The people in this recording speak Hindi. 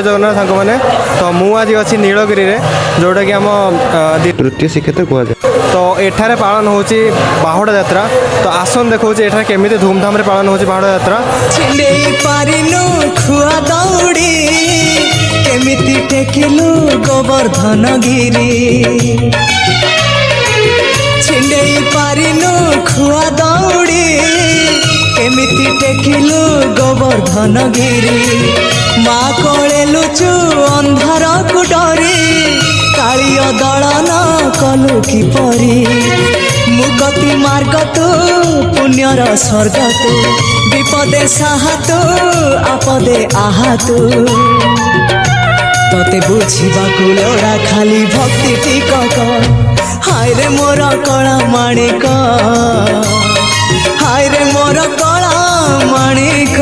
जगन्नाथ सांग मैंने तो मु आज अच्छी नीलगिरी जोटा कि आम तृतीय श्रीक्षेत्र कहुए। तो एठारे पालन होची बाहुड़ा यात्रा। तो आसन देखो एठारे केमिति धूमधाम रे पालन होची बाहुड़ा यात्रा। छिंडेई पारिनु खुआ दौड़ी केमिति टेकिलु गोवर्धन गिरी छिंडेई पारिनु खुआ दौड़ी केमिति टेकिलु गोवर्धन गिरी माँ कोले लुचु अंधार को डरी कालिय दलन कलु किपरी मुगति मार्ग तू पुण्यर स्वर्ग तू विपदे साहा तू आपदे आहा तू तते बुझिबाकु लोड़ा खाली भक्ति टिकक हाय रे मोर कला माणिक हाय रे मोर कला माणिक।